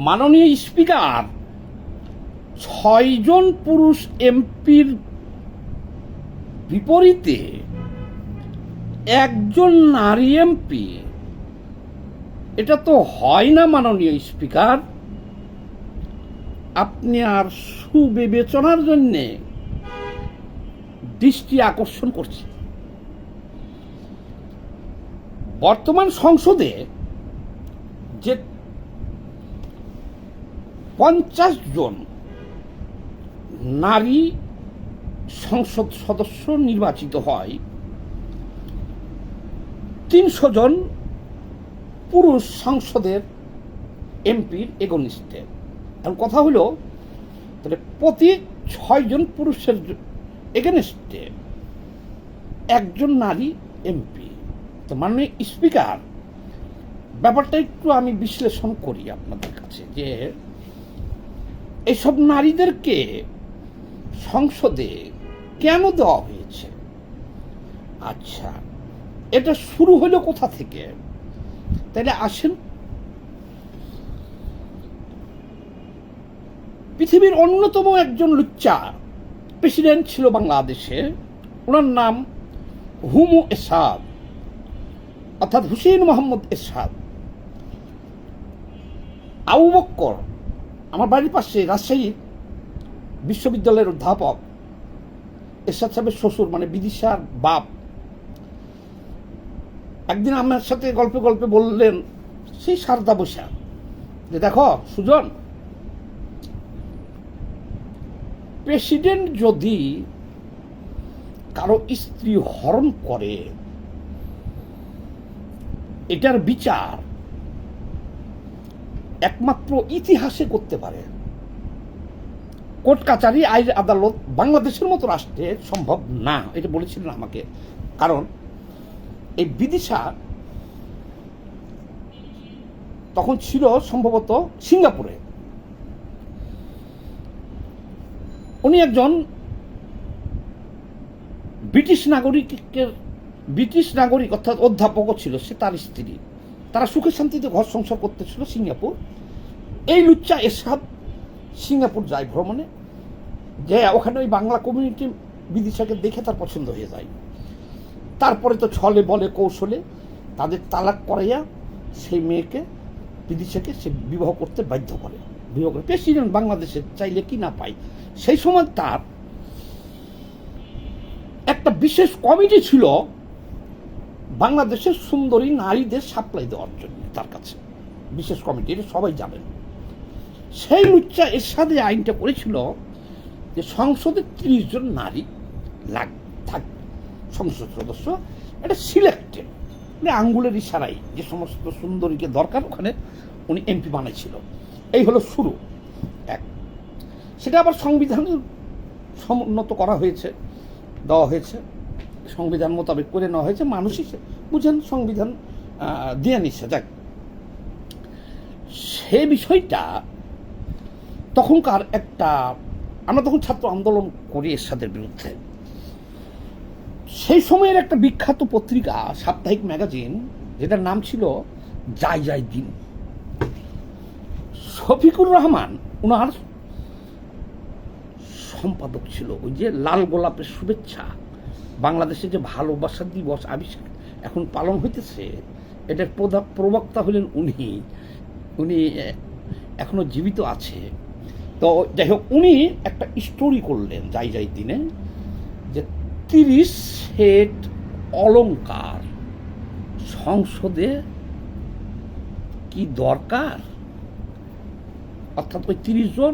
মাননীয় স্পিকার ৬ জন পুরুষ এমপির বিপরীতে একজন নারী এমপি, এটা তো হয় না মাননীয় স্পিকার। আপনি আর সুবিবেচনার জন্য দৃষ্টি আকর্ষণ করছেন। বর্তমান সংসদে যে ৫০ জন নারী সংসদ সদস্য নির্বাচিত হয়, ৩০০ জন পুরুষ সংসদের এমপির এগনিস্টে। এখন কথা হলো, তাহলে প্রতি ৬ জন পুরুষের এগেনস্টে একজন নারী এমপি। তো মাননীয় স্পিকার, ব্যাপারটা একটু আমি বিশ্লেষণ করি আপনাদের কাছে, যে এইসব নারীদেরকে সংসদে কেন দেওয়া হয়েছে? আচ্ছা, এটা শুরু হলো কোথা থেকে? তাইলে আসেন, পৃথিবীর অন্যতম একজন লুচ্চা প্রেসিডেন্ট ছিল বাংলাদেশে, ওনার নাম হুমু এরশাদ, অর্থাৎ হুসেইন মোহাম্মদ এরশাদ। আবু বক্কর, আমার বাড়ির পাশে রাজশাহী বিশ্ববিদ্যালয়ের অধ্যাপক, এরশাদ সাহেবের শ্বশুর, মানে বিদিশার বাপ, একদিন আমার সাথে গল্পে গল্পে বললেন, সেই সারদা বসা, যে দেখো সুজন, প্রেসিডেন্ট যদি কারো স্ত্রী হরণ করে, এটার বিচার একমাত্র ইতিহাসে করতে পারে। কোর্ট কাচারি, আইন আদালত বাংলাদেশের মতো রাষ্ট্রে সম্ভব না, এটা বলেছিলেন আমাকে। কারণ এই বিদিশা তখন ছিল সম্ভবত সিঙ্গাপুরে। উনি একজন ব্রিটিশ নাগরিক অর্থাৎ অধ্যাপকও ছিল, সে তার স্ত্রী, তারা সুখে শান্তিতে ঘর সংসার করতেছিল সিঙ্গাপুর। এই লুচ্চা এরশাদ সিঙ্গাপুর যায় ভ্রমণে, যে ওখানে ওই বাংলা কমিউনিটি বিদিশাকে দেখে তার পছন্দ হয়ে যায়। তারপরে তো ছলে বলে কৌশলে তাদের তালাক করাইয়া সেই মেয়েকে, বিদিশাকে সে বিবাহ করতে বাধ্য করে। বিবাহ করে প্রেসিডেন্ট বাংলাদেশে চাইলে কি না পায়। সেই সময় তার একটা বিশেষ কমিটি ছিল বাংলাদেশের সুন্দরী নারীদের সাপ্লাই দেওয়ার জন্য, তার কাছে বিশেষ কমিটি, এটা সবাই জানেন। সেই লুচ্চা এরশাদে আইনটা করেছিল যে সংসদে ৩০ জন নারী থাকবে সংসদ সদস্য, এটা সিলেক্টেড, মানে আঙ্গুলের ইশারাই যে সমস্ত সুন্দরীকে দরকার ওখানে উনি এমপি বানাইছিল। এই হলো শুরু এক। সেটা আবার সংবিধানে সমুন্নত করা হয়েছে, দেওয়া হয়েছে, সংবিধান মোতাবেক করে নেওয়া হয়েছে। মানুষই বুঝেন সংবিধান দিয়ে নিচ্ছে। যাক, সে বিষয়টা তখনকার একটা, আমরা তখন ছাত্র আন্দোলন করি এরশাদের বিরুদ্ধে। সেই সময়ের একটা বিখ্যাত পত্রিকা, সাপ্তাহিক ম্যাগাজিন, যেটার নাম ছিল যাই যাই দিন, শফিকুর রহমান ওনার সম্পাদক ছিল। ওই যে লাল গোলাপের শুভেচ্ছা, বাংলাদেশে যে ভালোবাসা দিবস আবিষ্কার এখন পালন হইতেছে, এটার প্রবক্তা হলেন উনি এখনো জীবিত আছে। তো যাই হোক, উনি একটা স্টোরি করলেন যাই যাই দিনে, যে ৩০ সেট অলংকার সংসদে কি দরকার, অর্থাৎ ওই ৩০ জন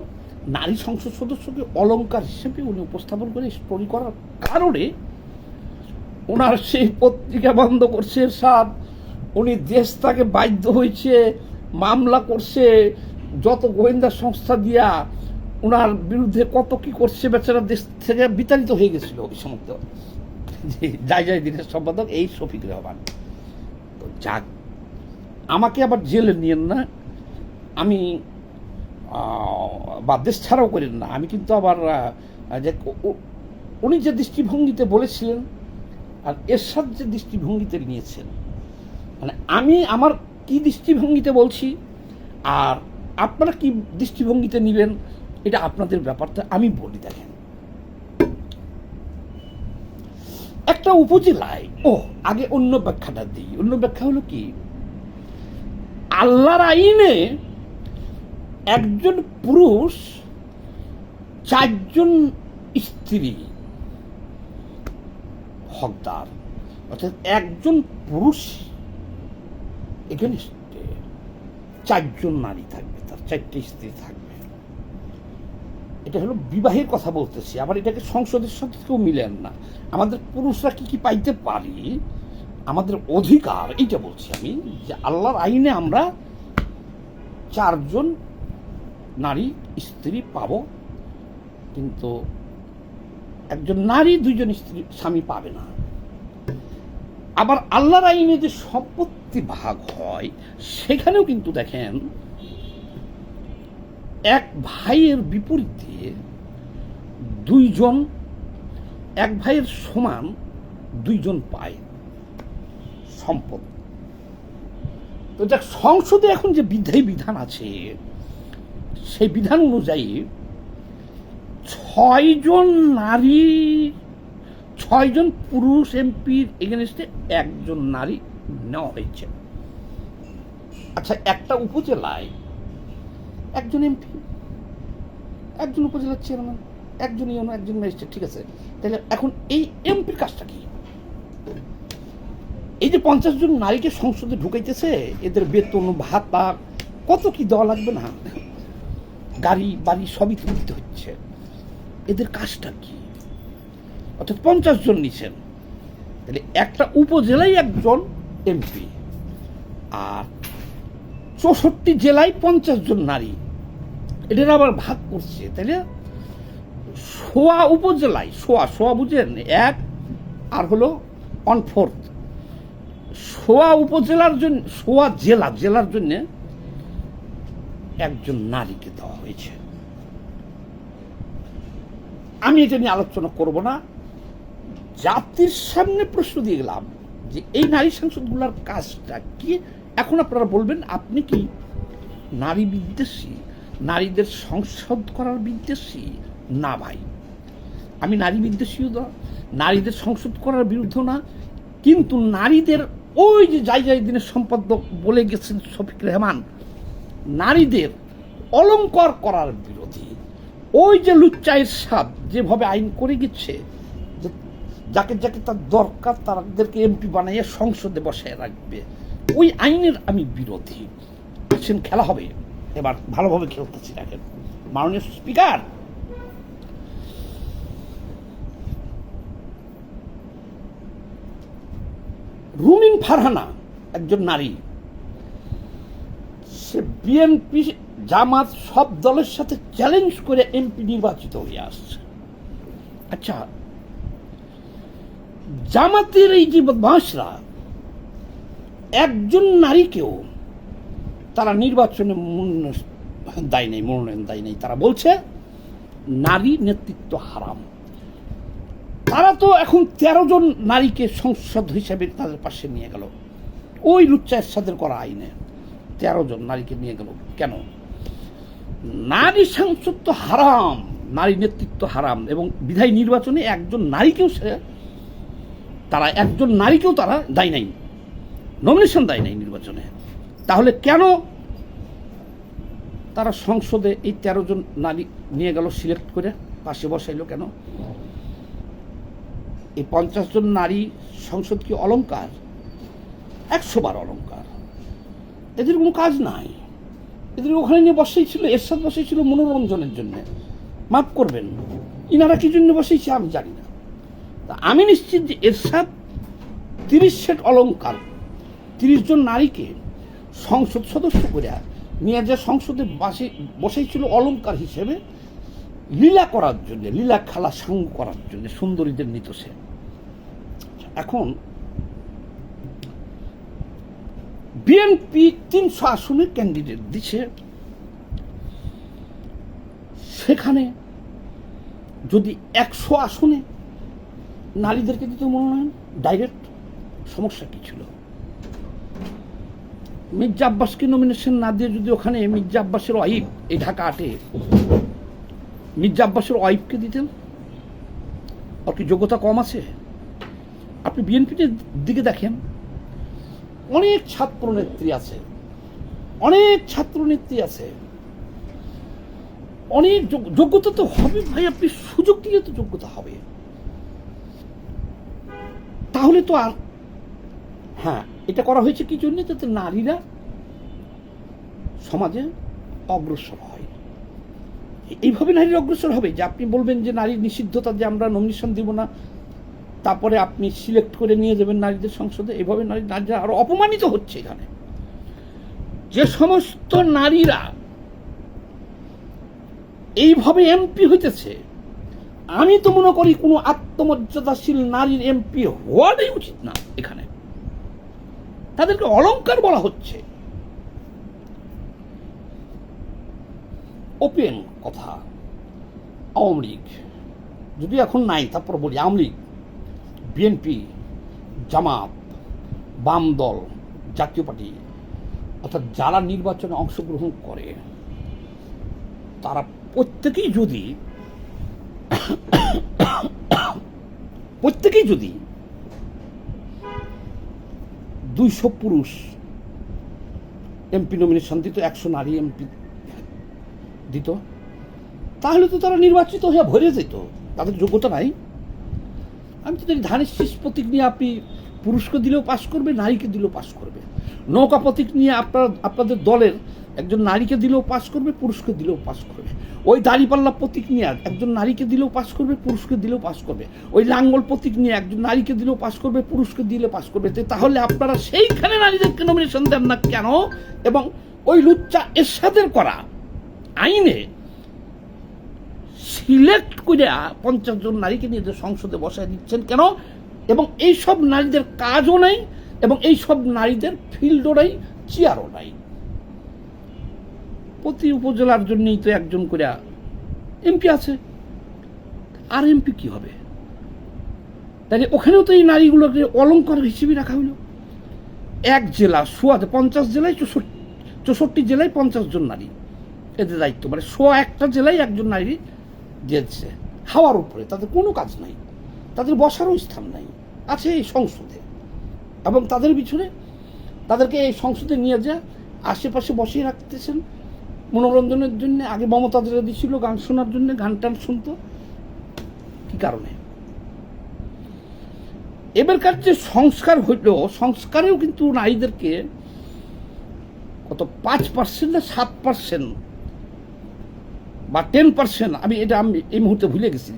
নারী সংসদ সদস্যকে অলংকার হিসেবে উনি উপস্থাপন করে স্টোরি করার কারণে ওনার সেই পত্রিকা বন্ধ করছে এরশাদ। উনি দেশ তাকে বাধ্য হয়েছে, মামলা করছে, যত গোয়েন্দা সংস্থা দিয়া ওনার বিরুদ্ধে কত কি করছে, বেচারা দেশ থেকে বিতাড়িত হয়ে গেছিল ওই সময়। যাই যাই দিনের সম্পাদক এই শফিক রহমান। তো যাক, আমাকে আবার জেলে নিয়েন না, আমি বা দেশ ছাড়াও করেন না। আমি কিন্তু আবার যে উনি যে দৃষ্টিভঙ্গিতে বলেছিলেন আর এরশাদ যে দৃষ্টিভঙ্গিতে নিয়েছেন, মানে আমি আমার কি দৃষ্টিভঙ্গিতে বলছি আর আপনারা কি দৃষ্টিভঙ্গিতে নিবেন এটা আপনাদের ব্যাপারটা। আমি বলি দেখেন, একটা উপজেলায় আগে অন্য ব্যাখ্যাটা দিই। অন্য ব্যাখ্যা হলো কি, আল্লাহর আইনে একজন পুরুষ 4 জন স্ত্রী হকদার, অর্থাৎ একজন পুরুষ এখানে 4 জন নারী থাকবে, তার 4টে স্ত্রী থাকবে। এটা হলো বিবাহের কথা বলতেছি, আবার এটাকে সংসদের সাথে কেউ মিলেন না। আমাদের পুরুষরা কি কি পাইতে পারি, আমাদের অধিকার, এইটা বলছি আমি, যে আল্লাহর আইনে আমরা 4 জন নারী স্ত্রী পাব, কিন্তু একজন নারী 2 জন স্ত্রী স্বামী পাবে না। আবার আল্লাহর আইনে যে সম্পত্তি ভাগ হয় সেখানেও কিন্তু দেখেন, এক ভাইয়ের বিপরীতে 2 জন, এক ভাইয়ের সমান 2 জন পায় সম্পদ। তো যাক, সংসদে এখন যে বিধান আছে সেই বিধান অনুযায়ী 6 জন নারী, 6 জন পুরুষ এমপির এগেনস্টে 1 জন নারী নেওয়া হয়েছে। আচ্ছা, একটা উপজেলায় 1 জন এমপি, 1 জন উপজেলার চেয়ারম্যান, 1 জন ইউনো, 1 জন ম্যাজিস্ট্রেট, ঠিক আছে। তাহলে এখন এই এমপির কাজটা কি? এই যে 50 জন নারীকে সংসদে ঢুকাইতেছে, এদের বেতন ভাতা কত কি দেওয়া লাগবে না, গাড়ি বাড়ি সবই তুলতে হচ্ছে, এদের কাজটা কি? অর্থাৎ 50 জন নিছেন, তাহলে একটা উপজেলায় 1 জন এমপি, আর 64 জেলায় 50 জন নারী, এদের আবার ভাগ করছে। তাহলে সোয়া উপজেলায়, সোয়া বুঝেন, 1 আর হলো 1/4, সোয়া উপজেলার জন্য, সোয়া জেলার জন্য 1 জন নারীকে দেওয়া হয়েছে। আমি এটা নিয়ে আলোচনা করব না, জাতির সামনে প্রশ্ন দিয়ে গেলাম যে এই নারী সংসদগুলোর কাজটা কি। এখন আপনারা বলবেন, আপনি কি নারী বিদ্বেষী, নারীদের সংসদ করার বিদ্বেষী? না ভাই, আমি নারী বিদ্বেষীও না, নারীদের সংসদ করার বিরুদ্ধে না, কিন্তু নারীদের ওই যে যাই দিনের সম্পাদক বলে গেছেন শফিক রেহমান, নারীদের অলংকার করার বিরোধী। ওই যে লুচ্চায়ের সাদ যেভাবে আইন করে গেছে, যাকে যাকে তার দরকার তাদেরকে এমপি বানাইয়া সংসদে বসায় রাখবে, ওই আইনের আমি বিরোধী। খেলা হবে এবার, ভালোভাবে খেলতেছি। দেখেন, মাননীয় স্পিকার, রুমিন ফারহানা একজন নারী, সে বিএনপি জামাত সব দলের সাথে চ্যালেঞ্জ করে এমপি নির্বাচিত হয়ে আসছে। আচ্ছা, জামাতের এই যে বদমাশরা 1 জন নারীকেও তারা নির্বাচনে মনোনয়ন দেয় নাই। তারা বলছে নারী নেতৃত্ব হারাম। তারা তো এখন 13 জন নারীকে সংসদ হিসেবে তাদের পাশে নিয়ে গেল, ওই লুচ্চায়ের সাদের করা আইনে 13 জন নারীকে নিয়ে গেল। কেন? নারী সংসদ তো হারাম, নারী নেতৃত্ব হারাম, এবং বিধায়ী নির্বাচনে 1 জন নারীকেও তারা 1 জন নারীকেও তারা দেয় নাই, নমিনেশন দেয় নাই নির্বাচনে। তাহলে কেন তারা সংসদে এই 13 জন নারী নিয়ে গেল সিলেক্ট করে পাশে বসাইলো? কেন? এই 50 জন নারী সংসদ কি অলংকার? 100 বার অলংকার। এদের কোনো কাজ নাই, এদের ওখানে নিয়ে বসেছিল, এরশাদ বসেছিল মনোরঞ্জনের জন্য। মাফ করবেন, ইনারা কি জন্য বসেছে আমি জানি না। আমি নিশ্চিত যে এরশাদ 30 সেট অলংকার 30 জন নারীকে সংসদ সদস্য করে নিয়ে যা সংসদে বসেছিল অলংকার হিসেবে, লীলা করার জন্য, লীলা খেলা সাঙ্গ করার জন্য সুন্দরীদের নিত সে। এখন বিএনপি 300 আসনে ক্যান্ডিডেট দিচ্ছে, সেখানে যদি 100 আসনে নারীদেরকে দিতে মনোনয়ন ডাইরেক্ট, সমস্যা কি ছিল? মির্জা আব্বাসকে নমিনেশন না দিয়ে যদি ওখানে মির্জা আব্বাসের ওয়াইফ, এই ঢাকা 8-এ মির্জা আব্বাসের ওয়াইফকে দিতেন, আর কি যোগ্যতা কম আছে? আপনি বিএনপির দিকে দেখেন, অনেক ছাত্রনেত্রী আছে, অনেক যোগ্যতা তো হবে ভাই, আপনি সুযোগ দিলে তো যোগ্যতা হবে। তাহলে তো আর হ্যাঁ, এটা করা হয়েছে কি জন্য? যাতে নারীরা সমাজে অগ্রসর হয়। এইভাবে নারীর অগ্রসর হবে যে আপনি বলবেন যে নারীর নিষিদ্ধতা, যে আমরা নমিনেশন দিব না, তারপরে আপনি সিলেক্ট করে নিয়ে যাবেন নারীদের সংসদে। এভাবে নারীরা আরো অপমানিত হচ্ছে। এখানে যে সমস্ত নারীরা এইভাবে এমপি হইতেছে, আমি তো মনে করি কোনো আত্মমর্যাদাশীল নারীর এমপি হওয়াটাই উচিত না। এখানে তাদেরকে অলংকার বলা হচ্ছে। ওপেন কথা, আওয়ামী লীগ যদি এখন নাই, তারপর বলি আওয়ামী লীগ, বিএনপি, জামাত, বাম দল, জাতীয় পার্টি, অর্থাৎ যারা নির্বাচনে অংশগ্রহণ করে, তারা প্রত্যেকেই যদি 200 পুরুষ এমপি নমিনেশন দিত, 100 নারী এমপি দিত, তাহলে তো তারা নির্বাচিত হয়ে ভরে যেত। তাদের যোগ্যতা নাই। আমি তো দেখি ধানের শীষ প্রতীক নিয়ে আপনি পুরুষকে দিলেও পাশ করবে, নারীকে দিলেও পাশ করবে। নৌকা প্রতীক নিয়ে আপনাদের দলের একজন নারীকে দিলেও পাশ করবে, পুরুষকে দিলেও পাশ করবে। ওই দাড়িপাল্লা প্রতীক নিয়ে একজন নারীকে দিলেও পাশ করবে, পুরুষকে দিলেও পাশ করবে। ওই লাঙ্গল প্রতীক নিয়ে একজন নারীকে দিলেও পাশ করবে, পুরুষকে দিলে পাশ করবে। তাহলে আপনারা সেইখানে নারীদেরকে নমিনেশন দেন না কেন? এবং ওই লুচ্চা এরশাদের করা আইনে সিলেক্ট করে 50 জন নারীকে নিয়ে যে সংসদে বসায় দিচ্ছেন কেন? এবং এইসব নারীদের কাজও নাই, এবং এইসব নারীদের ফিল্ডও নাই, চেয়ারও নাই। প্রতি উপজেলার জন্যই তো একজন করে এমপি আছে, আর এমপি কি হবে? তাহলে ওখানেও তো এই নারীগুলোকে অলংকার হিসেবে রাখা হলো। এক জেলা 50 জেলায় 64 জেলায় 50 জন নারী এদের দায়িত্ব, মানে 100টা জেলায় একজন নারী দিয়েছে হাওয়ার উপরে। তাদের কোনো কাজ নাই, তাদের বসারও স্থান নাই, আছে এই সংসদে। এবং তাদের পিছনে তাদেরকে এই সংসদে নিয়ে যা আশেপাশে বসিয়ে রাখতেছেন মনোরঞ্জনের জন্য। আগে মমতা দিদি ছিল গান শোনার জন্য, গান টান শুনতো। কি কারণে? এবারকার যে সংস্কার হইল, সংস্কারেও কিন্তু নারীদেরকে কত 5% না 7% বা 10%, আমি এই মুহূর্তে ভুলে গেছি,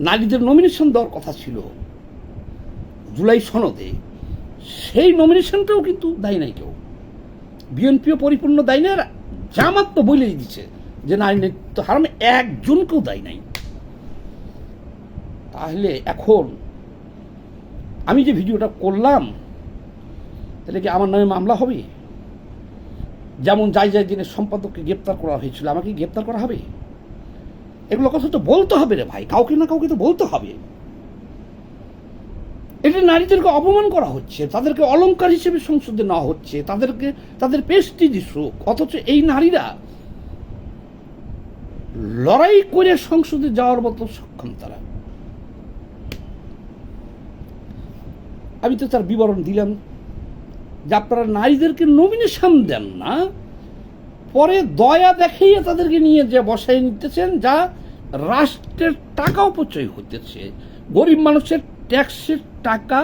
নারীদের নমিনেশন দেওয়ার কথা ছিল জুলাই সনদে। সেই নমিনেশনটাও কিন্তু দেয় নাই কেউ। বিএনপিও পরিপূর্ণ দেয় না, জামাত তো বলেই দিচ্ছে যে নারী নেতৃত্ব হারামে, একজনকেও দেয় নাই। তাহলে এখন আমি যে ভিডিওটা করলাম, তাহলে কি আমার নামে মামলা হবে? যেমন যাই দিনের সম্পাদককে গ্রেপ্তার করা হয়েছিল, আমাকে গ্রেপ্তার করা হবে? এগুলো কথা তো বলতে হবে রে ভাই, কাউকে না কাউকে তো বলতে হবে। এটা নারীদেরকে অপমান করা হচ্ছে, তাদেরকে অলংকার হিসেবে সংসদে নেওয়া হচ্ছে, তাদেরকে তাদের প্রেস্টিজ ইস্যু। অথচ এই নারীরা লড়াই করে সংসদে যাওয়ার মতো সক্ষম তারা। আমি তো তার বিবরণ দিলাম যে আপনারা নারীদেরকে নমিনেশন দেন না, পরে দয়া দেখিয়ে তাদেরকে নিয়ে যে বসায় নিতেছেন, যা রাষ্ট্রের টাকা অপচয় হতেছে। গরিব মানুষের ট্যাক্সের টাকা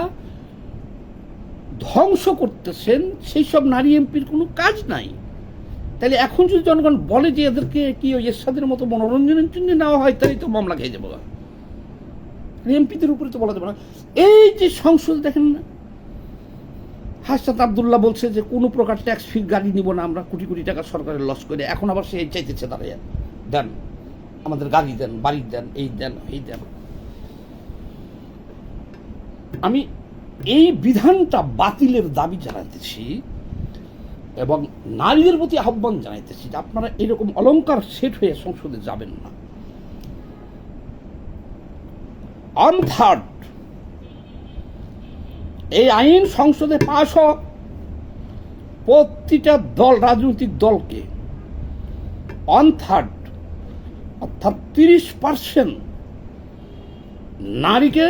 ধ্বংস করতেছেন। সেই সব নারী এমপির কোনো কাজ নাই। তাহলে এখন যদি জনগণ বলে যে এদেরকে কি ওই এরশাদের মতো মনোরঞ্জনের জন্য নেওয়া হয়, তাই তো মামলা খেয়ে যাবো। এমপিদের উপরে তো বলা যাবে না। এই যে সংসদ দেখেন না, হাসনাত আব্দুল্লাহ বলছে যে কোনো প্রকার ট্যাক্স ফ্রি গাড়ি নিব না আমরা, কোটি কোটি টাকা সরকারের লস করে। এখন আবার সে চাইতেছে দাঁড়িয়ে দেন, আমাদের গাড়ি দেন, বাড়ি দেন, এই দেন, এই দেন। আমি এই বিধানটা বাতিলের দাবি জানাইতেছি এবং নারীদের প্রতি আহ্বান জানাইতেছি যে আপনারা এরকম অলংকার সেট হয়ে সংসদে যাবেন না। অন থার্ড, এই আইন সংসদে পাশ হোক, প্রতিটা দল, রাজনৈতিক দলকে 1/3 অর্থাৎ 30% নারীকে,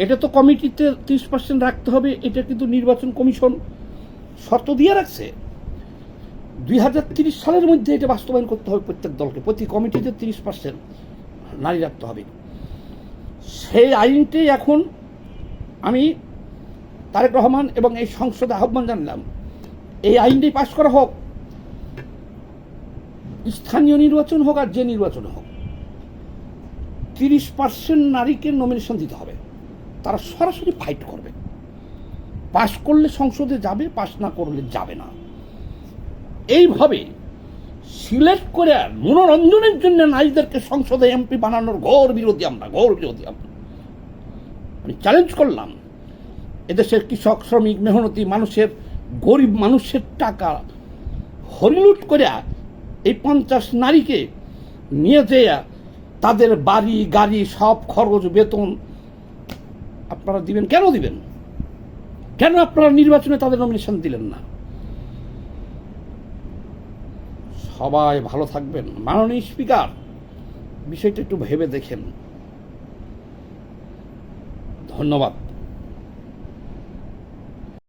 এটা তো কমিটিতে 30% রাখতে হবে, এটা কিন্তু নির্বাচন কমিশন শর্ত দিয়ে রাখছে। 2030 সালের মধ্যে এটা বাস্তবায়ন করতে হবে প্রত্যেক দলকে, প্রতি কমিটিতে 30% নারী রাখতে হবে। সেই আইনটাই এখন আমি তারেক রহমান এবং এই সংসদে আহ্বান জানলাম, এই আইনটাই পাশ করা হোক, স্থানীয় নির্বাচন হোক আর যে নির্বাচন হোক, 30% নারীকে নমিনেশন দিতে হবে। তারা সরাসরি ফাইট করবে, পাশ করলে সংসদে যাবে, পাশ না করলে যাবে না। এইভাবে সিলেক্ট করে মনোরঞ্জনের জন্য নারীদেরকে সংসদে এমপি বানানোর ঘোর বিরোধী আমরা। আমি চ্যালেঞ্জ করলাম, এদেশের কৃষক, শ্রমিক, মেহনতি মানুষের, গরিব মানুষের টাকা হরিলুট করে এই 50 নারীকে নিয়ে যেয়ে তাদের বাড়ি গাড়ি সব খরচ বেতন আপনারা দিবেন? কেন দিবেন? কেন আপনারা নির্বাচনে তাদের নমিনেশন দিলেন না? সবাই ভালো থাকবেন। মাননীয় স্পিকার, বিষয়টা একটু ভেবে দেখেন। ধন্যবাদ।